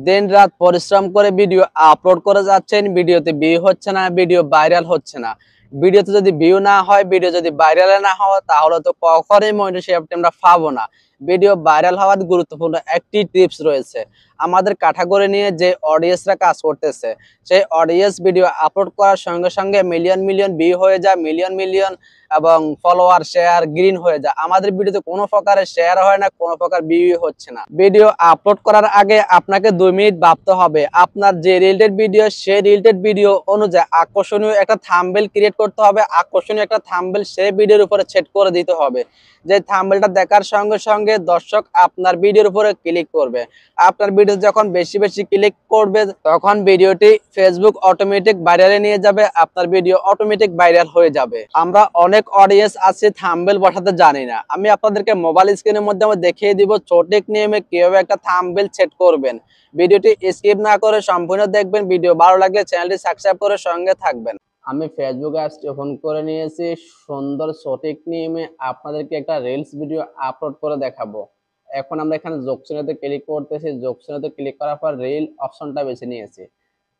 দিন রাত পরিশ্রম করে ভিডিও আপলোড করে যাচ্ছেন, ভিডিওতে ভিউ হচ্ছে না, ভিডিও ভাইরাল হচ্ছে না। ভিডিওতে যদি ভিউ না হয়, ভিডিও যদি ভাইরাল না হয়, তাহলে তো কখনোই মনিটরশিপটি আমরা পাবো না। ভিডিও ভাইরাল হওয়ার গুরুত্বপূর্ণ একটি টিপস রয়েছে। আমাদের ক্যাটাগরি নিয়ে যে অডিয়েন্সরা কাজ করতেছে, সেই অডিয়েন্স ভিডিও আপলোড করার সঙ্গে সঙ্গে মিলিয়ন মিলিয়ন ভিউ হয়ে যায়, মিলিয়ন মিলিয়ন এবং ফলোয়ার শেয়ার গ্রিন হয়ে যায়। আমাদের ভিডিওতে কোনো প্রকারের শেয়ার হয় না, কোনো প্রকার ভিউ হচ্ছে না। ভিডিও আপলোড করার আগে আপনাকে 2 মিনিট ভাবতে হবে। আপনার যে রিলেটেড ভিডিও, সেই রিলেটেড ভিডিও অনুযায়ী আকর্ষণীয় একটা থাম্বনেল ক্রিয়েট করতে হবে। আকর্ষণীয় একটা থাম্বনেল সেই ভিডিওর উপরে সেট করে দিতে হবে, যে থাম্বনেলটা দেখার সঙ্গে সঙ্গে দর্শক আপনার ভিডিওর উপরে ক্লিক করবে। আপনার ভিডিও যখন বেশি বেশি ক্লিক করবে, তখন ভিডিওটি ফেসবুক অটোমেটিক ভাইরালে নিয়ে যাবে, আপনার ভিডিও অটোমেটিক ভাইরাল হয়ে যাবে। আমরা অনেক অডিয়েন্স আছে থাম্বনেল বসাতে জানি না। আমি আপনাদেরকে মোবাইল স্ক্রিনের মধ্যে আমি দেখিয়ে দিব সঠিক নিয়মে কিভাবে একটা থাম্বনেল সেট করবেন। ভিডিওটি স্কিপ না করে সম্পূর্ণ দেখবেন। ভিডিও ভালো লাগলে চ্যানেলটি সাবস্ক্রাইব করে সঙ্গে থাকবেন। আমি ফেসবুক অ্যাপসটি ওপেন করে নিয়েছি। সুন্দর সঠিক নিয়মে আপনাদেরকে একটা রিলস ভিডিও আপলোড করে দেখাবো। এখন আমরা এখানে যোগ চিহ্নতে ক্লিক করতেছি। যোগ চিহ্নতে ক্লিক করার পর রিল অপশনটা বেছে নিয়েছি।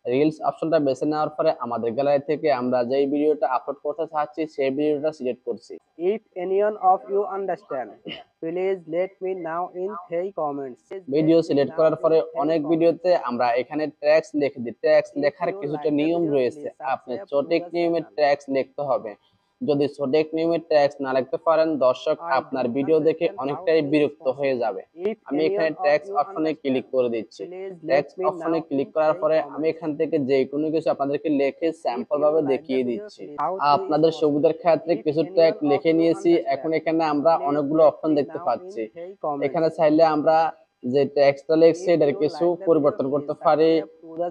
রিলস অপশনটা বেছে নেওয়ার পরে আমাদের গ্যালারি থেকে আমরা যেই ভিডিওটা আপলোড করতে চাচ্ছি সেই ভিডিওটা সিলেক্ট করছি। If anyone of you understand, please let me know in 3 comments. Video select করার পরে অনেক ভিডিওতে আমরা এখানে ট্যাক্স লিখে দিই। ট্যাক্স লেখার কিছুটা নিয়ম রয়েছে, আপনি সঠিক নিয়মে ট্যাক্স লিখতে হবে। যদি সঠিক নিয়মে ট্যাক্স না লিখতে পারেন, দর্শক আপনার ভিডিও দেখে অনেকটাই বিরক্ত হয়ে যাবে। আমি এখানে ট্যাক্স অপশনে ক্লিক করে দিচ্ছি। ট্যাক্স অপশনে ক্লিক করার পরে আমি এখান থেকে যে কোনো কিছু আপনাদেরকে লিখে স্যাম্পল ভাবে দেখিয়ে দিচ্ছি। আপনাদের সুবিধার ক্ষেত্রে কিছু ট্যাগ লিখে নিয়েছি। এখন এখানে আমরা অনেকগুলো অপশন দেখতে পাচ্ছি। এখানে চাইলে আমরা যে টেক্সটটা লিখছি এটার কিছু পরিবর্তন করতে পারি।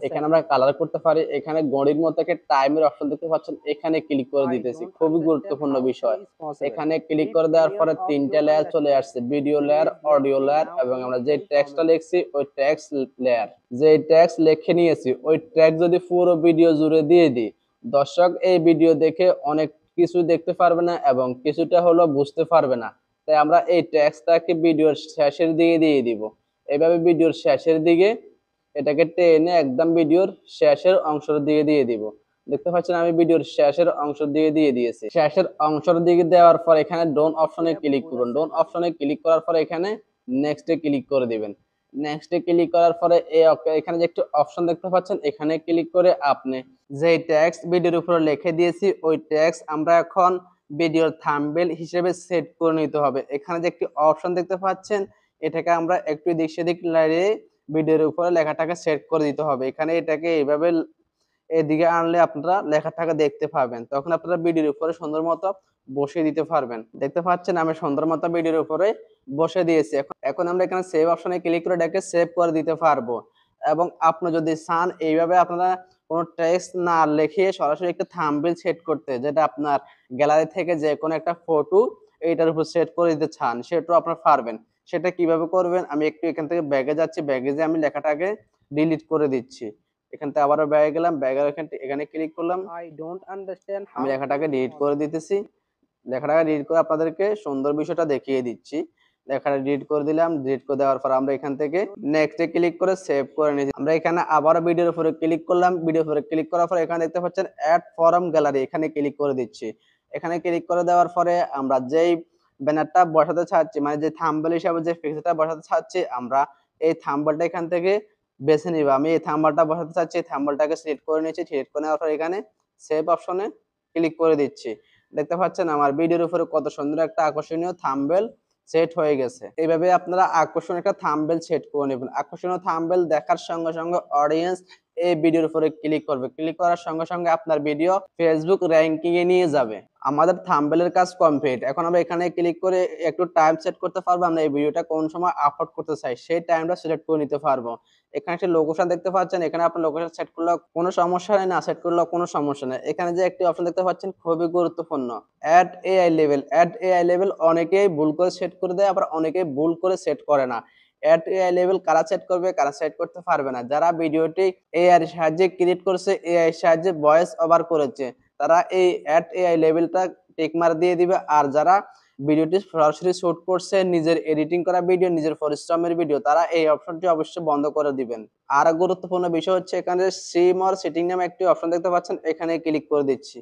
এখানে আমরা কালার করতে পারি। এখানে ঘড়ির মতো একটা টাইমের অপশন দেখতে পাচ্ছেন, এখানে ক্লিক করে দিতেছি। খুবই গুরুত্বপূর্ণ বিষয়। এখানে ক্লিক করে দেওয়ার পরে 3টা লেয়ার চলে আসছে, ভিডিও লেয়ার, অডিও লেয়ার এবং আমরা যে টেক্সটটা লিখছি ওই টেক্সট লেয়ার। যে টেক্সট লিখে নিয়েছি ওই টেক্সট যদি পুরো ভিডিও জুড়ে দিয়ে দিই, দর্শক এই ভিডিও দেখে অনেক কিছু দেখতে পারবে না এবং কিছুটা হলো বুঝতে পারবে না। তাই আমরা এই টেক্সটটাকে ভিডিওর শেষের দিকে দিয়ে দিব। এইভাবে ভিডিওর শেষের দিকে এটাকে টেনে একদম ভিডিওর শেষের অংশের দিকে দিয়ে দিব। দেখতে পাচ্ছেন আমি ভিডিওর শেষের অংশ দিয়ে দিয়েছি। শেষের অংশের দিকে দেওয়ার পর এখানে ডোন অপশনে ক্লিক করুন। ডোন অপশনে ক্লিক করার পর এখানে নেক্সটে ক্লিক করে দিবেন। নেক্সটে ক্লিক করার পরে এখানে যে একটু অপশন দেখতে পাচ্ছেন, এখানে ক্লিক করে আপনি যে টেক্সট ভিডিওর উপরে লিখে দিয়েছি ওই টেক্সট আমরা এখন ভিডিওর থাম্বনেল হিসেবে সেট করে নিতে হবে। এখানে যে একটি অপশন দেখতে পাচ্ছেন, এটাকে আমরা একটু দিক সেদিক নাড়িয়ে ভিডিওর উপরে লেখাটাকে সেট করে দিতে হবে। এখানে এটাকে এইভাবে এদিকে আনলে আপনারা লেখাটাকে দেখতে পাবেন, তখন আপনারা ভিডিওর উপরে সুন্দর মতো বসিয়ে দিতে পারবেন। দেখতে পাচ্ছেন আমি সুন্দর মতো ভিডিওর উপরে বসে দিয়েছি। এখন আমরা এখানে সেভ অপশনে ক্লিক করে এটাকে সেভ করে দিতে পারবো। এবং আপনি যদি চান এইভাবে আপনারা কোনো টেক্সট না লিখে সরাসরি একটা থাম্বনেল সেট করতে, যেটা আপনার গ্যালারি থেকে যে কোনো একটা ফটো এইটার উপর সেট করে দিতে চান, সেটাও আপনারা পারবেন। সেটা কিভাবে করবেন, আমি একটু এখান থেকে ব্যাগে যাচ্ছি। ব্যাগে যে আমি লেখাটাকে ডিলিট করে দিচ্ছি। এখান থেকে আবারও ব্যাগে গেলাম, ব্যাগের এখানে ক্লিক করলাম। আমি লেখাটাকে ডিলিট করে দিতেছি। লেখাটাকে ডিলিট করে আপনাদেরকে সুন্দর বিষয়টা দেখিয়ে দিচ্ছি। লেখাটা ডিলিট করে দিলাম। ডিলিট করে দেওয়ার পর আমরা এখান থেকে নেক্সটে ক্লিক করে সেভ করে নিয়েছি। আমরা এখানে আবারও ভিডিওর উপরে ক্লিক করলাম। ভিডিওর উপরে ক্লিক করার পর এখানে দেখতে পাচ্ছেন অ্যাড ফরম গ্যালারি, এখানে ক্লিক করে দিচ্ছি। এখানে ক্লিক করে দেওয়ার পরে আমরা যেই ব্যানারটা বসাতে চাচ্ছি, মানে যে থাম্বনেল হিসাবে যে পিকচারটা বসাতে চাচ্ছি, আমরা এই থাম্বনেলটা এখান থেকে বেছে নিব। আমি এই থাম্বনেলটা বসাতে চাচ্ছি, থাম্বনেলটাকে সিলেক্ট করে নিয়েছি। সিলেক্ট করে নেওয়ার পর এখানে সেভ অপশনে ক্লিক করে দিচ্ছি। দেখতে পাচ্ছেন আমার ভিডিওর উপরে কত সুন্দর একটা আকর্ষণীয় থাম্বনেল সেট হয়ে গেছে। এইভাবে আপনারা আকর্ষণীয় একটা থাম্বনেল সেট করে নেবেন। আকর্ষণীয় থাম্বনেল দেখার সঙ্গে সঙ্গে অডিয়েন্স এই ভিডিওর উপরে ক্লিক করবে। ক্লিক করার সঙ্গে সঙ্গে আপনার ভিডিও ফেসবুক র‍্যাঙ্কিং এ নিয়ে যাবে। আমাদের থাম্বনেলের কাজ কমপ্লিট। এখন আমরা এখানে ক্লিক করে একটু টাইম সেট করতে পারবো, আমরা এই ভিডিওটা কোন সময় আপলোড করতে চাই সেই টাইমটা সিলেক্ট করে নিতে পারবো। এখানে একটা লোকেশন দেখতে পাচ্ছেন, এখানে আপনার লোকেশন সেট করলে কোনো সমস্যা নেই, না সেট করলেও কোনো সমস্যা নেই। এখানে যে একটি অপশন দেখতে পাচ্ছেন খুবই গুরুত্বপূর্ণ, add AI level. Add AI level অনেকেই ভুল করে সেট করে দেয়, আবার অনেকেই ভুল করে সেট করে না। অ্যাড এআই লেভেল কারা সেট করবে, কারা সেট করতে পারবে না, যারা ভিডিওটি এআই এর সাহায্যে ক্রিয়েট করেছে, এআই এর সাহায্যে ভয়েস ওভার করেছে, তারা এই অ্যাড এআই লেভেলটা টিক মার্ক দিয়ে দিবে। আর যারা ভিডিওটি সরাসরি শুট করছে, নিজের এডিটিং করা ভিডিও, নিজের পরিশ্রমের ভিডিও, তারা এই অপশনটি অবশ্যই বন্ধ করে দিবেন। আর গুরুত্বপূর্ণ বিষয় হচ্ছে এখানে সিম অর সেটিং নামে একটি অপশন দেখতে পাচ্ছেন, এখানে ক্লিক করে দিচ্ছি।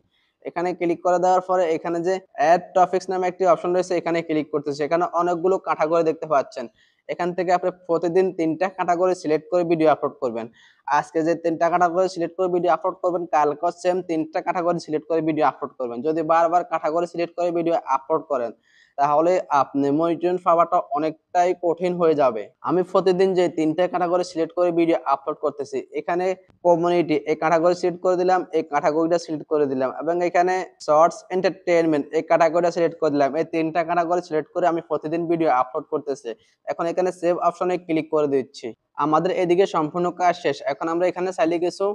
এখানে ক্লিক করে দেওয়ার পরে এখানে যে অ্যাড টপিকস নামে একটি অপশন রয়েছে, এখানে ক্লিক করতেছি। এখানে অনেকগুলো ক্যাটাগরি দেখতে পাচ্ছেন। এখান থেকে আপনি প্রতিদিন ৩টা ক্যাটাগরি সিলেক্ট করে ভিডিও আপলোড করবেন। আজকে যে ৩টা ক্যাটাগরি সিলেক্ট করে ভিডিও আপলোড করবেন, কালকেও সেম ৩টা ক্যাটাগরি সিলেক্ট করে ভিডিও আপলোড করবেন। যদি বারবার ক্যাটাগরি সিলেক্ট করে ভিডিও আপলোড করেন, তাহলে আপনি মনিটরিং পাওয়াটা অনেকটাই কঠিন হয়ে যাবে। আমি প্রতিদিন যে ৩টা ক্যাটাগরি সিলেক্ট করে ভিডিও আপলোড করতেছি, এখানে কমিউনিটি এই ক্যাটাগরি সিলেক্ট করে দিলাম, এই ক্যাটাগরিটা সিলেক্ট করে দিলাম এবং এখানে শর্টস এন্টারটেইনমেন্ট এই ক্যাটাগরিটা সিলেক্ট করে দিলাম। এই ৩টা ক্যাটাগরি সিলেক্ট করে আমি প্রতিদিন ভিডিও আপলোড করতেছি। এখন এখানে সেভ অপশনে ক্লিক করে দিচ্ছি। আমাদের এদিকে সম্পূর্ণ কাজ শেষ। এখন আমরা এখানে চাইলে কিছু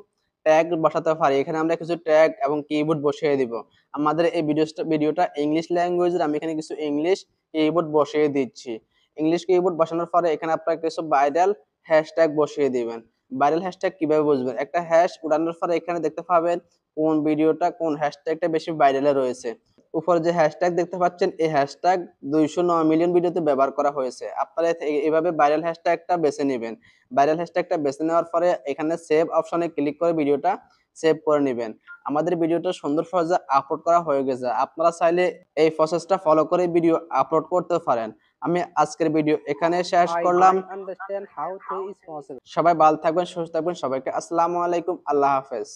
ট্যাগ বসাতে পারি। এখানে আমরা কিছু ট্যাগ এবং কিবোর্ড বসিয়ে দিব। আমাদের এই ভিডিওটা ইংলিশ ল্যাঙ্গুয়েজের, আমি এখানে কিছু ইংলিশ কিবোর্ড বসিয়ে দিচ্ছি। ইংলিশ কিবোর্ড বসানোর পরে এখানে আপনারা কিছু ভাইরাল হ্যাশট্যাগ বসিয়ে দিবেন। ভাইরাল হ্যাশট্যাগ কিভাবে বুঝবেন? একটা হ্যাশ উড়ানোর পরে এখানে দেখতে পাবেন কোন ভিডিওটা কোন হ্যাশট্যাগটা বেশি ভাইরালে রয়েছে। উপরে যে হ্যাশট্যাগ দেখতে পাচ্ছেন, এই হ্যাশট্যাগ 209 মিলিয়ন ভিডিওতে ব্যবহার করা হয়েছে। আপনারা এভাবে ভাইরাল হ্যাশট্যাগটা বেছে নিবেন। ভাইরাল হ্যাশট্যাগটা বেছে নেওয়ার পরে এখানে সেভ অপশনে ক্লিক করে ভিডিওটা সেভ করে নিবেন। আমাদের ভিডিওটা সুন্দর সহজে আপলোড করা হয়ে গেছে। আপনারা চাইলে এই প্রসেসটা ফলো করে ভিডিও আপলোড করতে পারেন। আমি আজকের ভিডিও এখানে শেষ I করলাম। don't understand how this is possible. সবাই ভালো থাকবেন, সুস্থ থাকবেন। সবাইকে আসসালামু আলাইকুম, আল্লাহ হাফেজ।